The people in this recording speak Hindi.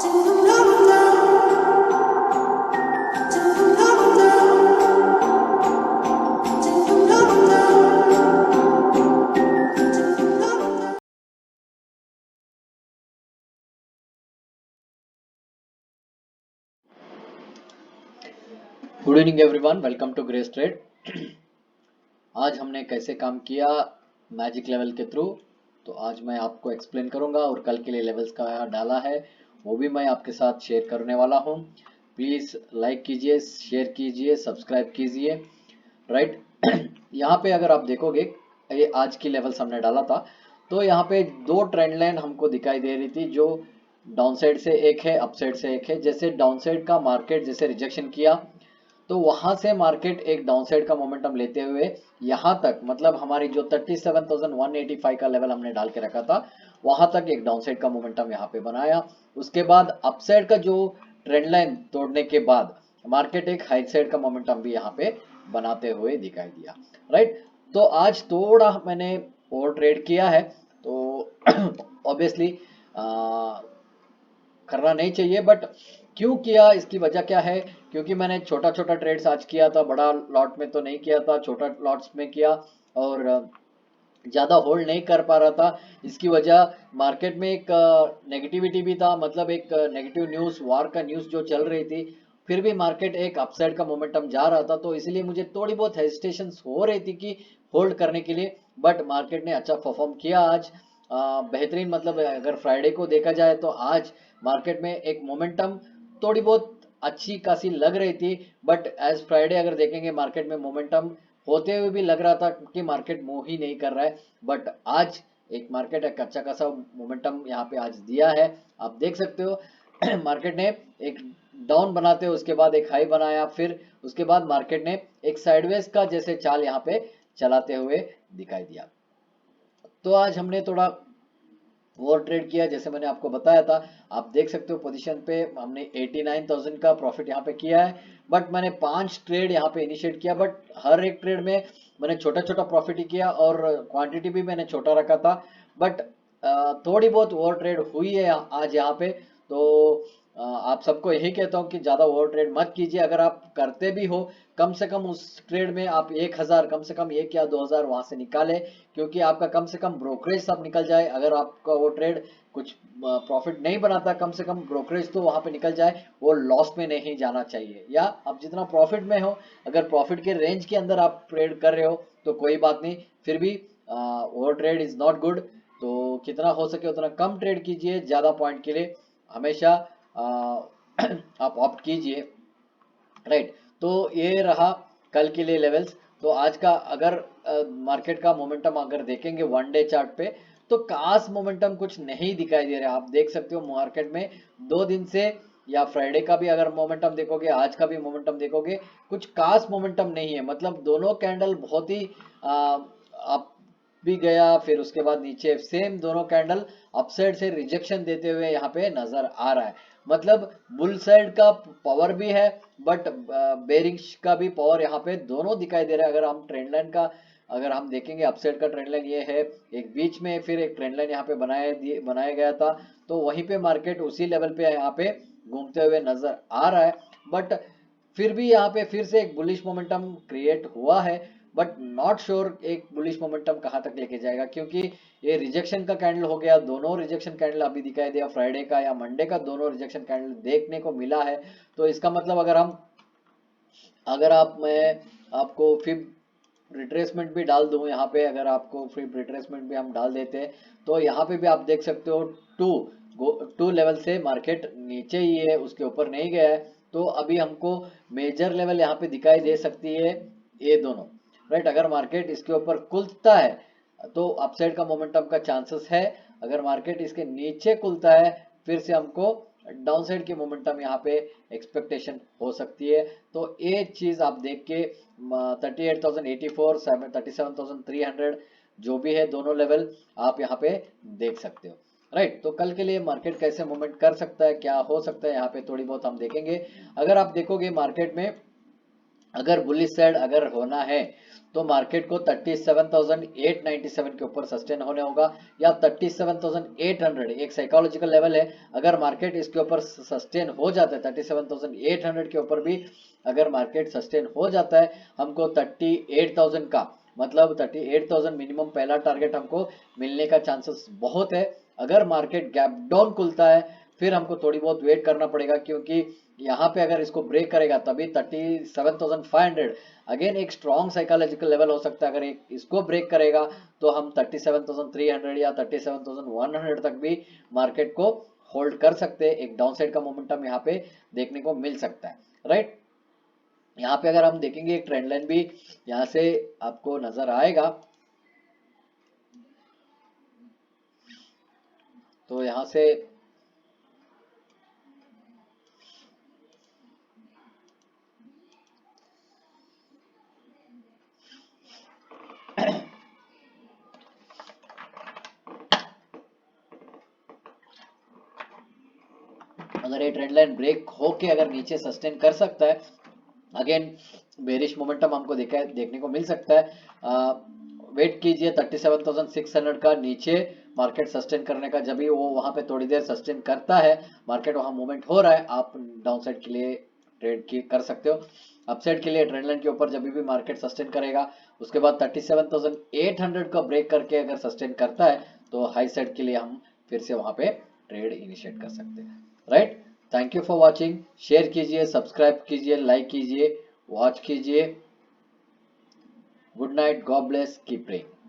Good evening everyone, welcome to Grace Trade. आज हमने कैसे काम किया मैजिक लेवल के थ्रू, तो आज मैं आपको एक्सप्लेन करूंगा और कल के लिए लेवल्स का डाला है वो भी मैं आपके साथ शेयर करने वाला हूं। प्लीज़ लाइक कीजिए, शेयर कीजिए, सब्सक्राइब कीजिए। राइट। यहाँ पे अगर आप देखोगे ये आज की लेवल्स हमने डाला था, तो यहाँ पे दो ट्रेंड लाइन हमको दिखाई दे रही थी, जो डाउन साइड से एक है, अप साइड से एक है। जैसे डाउन साइड का मार्केट जैसे रिजेक्शन किया, तो वहां से मार्केट एक डाउनसाइड का मोमेंटम लेते हुए यहां तक, मतलब हमारी जो 37,185 का लेवल हमने डाल के रखा था, वहां तक एक डाउनसाइड का मोमेंटम यहाँ पे बनाया। उसके बाद अपसाइड का जो ट्रेंड लाइन तोड़ने के बाद मार्केट एक हाई साइड का मोमेंटम भी यहाँ पे बनाते हुए दिखाई दिया। राइट। तो आज थोड़ा मैंने ओवर ट्रेड किया है, तो ऑब्वियसली करना नहीं चाहिए, बट क्यों किया, इसकी वजह क्या है? क्योंकि मैंने छोटा छोटा ट्रेड्स आज किया था, बड़ा लॉट में तो नहीं किया था, छोटा लॉट्स में किया और ज़्यादा होल्ड नहीं कर पा रहा था। इसकी वजह मार्केट में एक नेगेटिविटी भी था, मतलब एक नेगेटिव न्यूज़, वार का न्यूज़ जो चल रही थी। फिर भी मार्केट एक अपसाइड का मोमेंटम जा रहा था, तो इसलिए मुझे थोड़ी बहुत हेजिटेशन हो रही थी कि होल्ड करने के लिए। बट मार्केट ने अच्छा परफॉर्म किया आज, बेहतरीन। मतलब अगर फ्राइडे को देखा जाए तो आज मार्केट में एक मोमेंटम थोड़ी बहुत अच्छी खासी लग रही थी, बट एज फ्राइडे अगर देखेंगे मार्केट में मोमेंटम होते हुए भी लग रहा था कि मार्केट मूव ही नहीं कर रहा है। बट आज एक मार्केट एक अच्छा खासा मोमेंटम यहाँ पे आज दिया है, आप देख सकते हो। मार्केट ने एक डाउन बनाते हुए उसके बाद एक हाई बनाया, फिर उसके बाद मार्केट ने एक साइडवेज का जैसे चाल यहाँ पे चलाते हुए दिखाई दिया। तो आज हमने थोड़ा ओवर ट्रेड किया, जैसे मैंने आपको बताया था। आप देख सकते हो पोजीशन पे हमने 89,000 का प्रॉफिट यहाँ पे किया है। बट मैंने 5 ट्रेड यहाँ पे इनिशिएट किया, बट हर एक ट्रेड में मैंने छोटा छोटा प्रॉफिट ही किया और क्वांटिटी भी मैंने छोटा रखा था। बट थोड़ी बहुत ओवर ट्रेड हुई है आज यहाँ पे। तो आप सबको यही कहता हूँ कि ज़्यादा ओवर ट्रेड मत कीजिए। अगर आप करते भी हो, कम से कम उस ट्रेड में आप 1,000, कम से कम 1 या 2,000 वहां से निकाले, क्योंकि आपका कम से कम ब्रोकरेज सब निकल जाए। अगर आपका वो ट्रेड कुछ प्रॉफिट नहीं बनाता, कम से कम ब्रोकरेज तो वहां पे निकल जाए, वो लॉस में नहीं जाना चाहिए। या आप जितना प्रॉफिट में हो, अगर प्रॉफिट के रेंज के अंदर आप ट्रेड कर रहे हो तो कोई बात नहीं, फिर भी over trade is not good. तो कितना हो सके उतना कम ट्रेड कीजिए, ज्यादा पॉइंट के लिए हमेशा आ, आप ऑप्ट कीजिए। राइट। तो ये रहा कल के लिए लेवल्स। तो आज का अगर मार्केट का मोमेंटम अगर देखेंगे वन डे चार्ट पे, तो खास मोमेंटम कुछ नहीं दिखाई दे रहा है। आप देख सकते हो मार्केट में 2 दिन से, या फ्राइडे का भी अगर मोमेंटम देखोगे, आज का भी मोमेंटम देखोगे, कुछ खास मोमेंटम नहीं है। मतलब दोनों कैंडल बहुत ही अप भी गया, फिर उसके बाद नीचे सेम दोनों कैंडल अपसाइड से रिजेक्शन देते हुए यहाँ पे नजर आ रहा है। मतलब बुल साइड का पावर भी है, बट बेरिंग्स का भी पावर यहाँ पे दोनों दिखाई दे रहा है। अगर हम ट्रेंड लाइन का अगर हम देखेंगे, अपसाइड का ट्रेंड लाइन ये है, एक बीच में फिर एक ट्रेंड लाइन यहाँ पे बनाया गया था, तो वहीं पे मार्केट उसी लेवल पे यहाँ पे घूमते हुए नजर आ रहा है। बट फिर भी यहाँ पे फिर से एक बुलिश मोमेंटम क्रिएट हुआ है, बट नॉट श्योर एक बुलिश मोमेंटम कहाँ तक लेके जाएगा, क्योंकि ये रिजेक्शन का कैंडल हो गया। दोनों रिजेक्शन कैंडल अभी दिखाई दिया, फ्राइडे का या मंडे का दोनों रिजेक्शन कैंडल देखने को मिला है। तो इसका मतलब अगर आप मैं आपको फिर रिट्रेसमेंट भी डाल दूं यहाँ पे, अगर आपको फिर रिट्रेसमेंट भी हम डाल देते हैं, तो यहाँ पे भी आप देख सकते हो टू लेवल से मार्केट नीचे ही है, उसके ऊपर नहीं गया है। तो अभी हमको मेजर लेवल यहाँ पे दिखाई दे सकती है ये दोनों। राइट। अगर मार्केट इसके ऊपर खुलता है तो अपसाइड का मोमेंटम का चांसेस है। अगर मार्केट इसके नीचे खुलता है, फिर से हमको डाउन साइड की मोमेंटम यहाँ पे एक्सपेक्टेशन हो सकती है। तो ये चीज आप देख के 38,084, 37,300 जो भी है दोनों लेवल आप यहाँ पे देख सकते हो। राइट। तो कल के लिए मार्केट कैसे मूवमेंट कर सकता है, क्या हो सकता है, यहाँ पे थोड़ी बहुत हम देखेंगे। अगर आप देखोगे मार्केट में अगर बुलिश साइड अगर होना है, तो मार्केट को 37,897 के ऊपर सस्टेन होने होगा, या 37,800 एक साइकोलॉजिकल लेवल है। अगर मार्केट इसके ऊपर सस्टेन हो जाता है 37,800 के ऊपर भी अगर मार्केट सस्टेन हो जाता है, हमको 38,000 का मतलब 38,000 मिनिमम पहला टारगेट हमको मिलने का चांसेस बहुत है। अगर मार्केट गैप डाउन खुलता है फिर हमको थोड़ी बहुत वेट करना पड़ेगा, क्योंकि यहाँ पे अगर इसको ब्रेक करेगा तभी 37,500 अगेन एक स्ट्रॉन्ग साइकोलॉजिकल लेवल हो सकता है। अगर इसको ब्रेक करेगा तो हम 37,300 या 37,100 तक भी मार्केट को होल्ड कर सकते हैं। एक डाउन साइड का मोमेंटम यहाँ पे देखने को मिल सकता है, राइट। यहाँ पे अगर हम देखेंगे एक ट्रेंड लाइन भी यहाँ से आपको नजर आएगा, तो यहाँ से अगर ये ट्रेंड लाइन ब्रेक होके अगर नीचे सस्टेन कर सकता है, अगेन बेरिश मोमेंटम हमको देखने को मिल सकता है। वेट कीजिए 37,600 का नीचे मार्केट सस्टेन करने का। जब भी वो वहां पे थोड़ी देर सस्टेन करता है, मार्केट वहां मूवमेंट हो रहा है, आप डाउन साइड के लिए ट्रेड की कर सकते हो। अपसाइड के लिए ट्रेंड लाइन के ऊपर जब भी मार्केट सस्टेन करेगा, उसके बाद 37,800 का ब्रेक करके अगर सस्टेन करता है तो हाई साइड के लिए हम फिर से वहां पे ट्रेड इनिशिएट कर सकते हैं, right. Thank you for watching. Share कीजिए, सब्सक्राइब कीजिए, लाइक कीजिए, वॉच कीजिए। Good night, God bless, keep praying.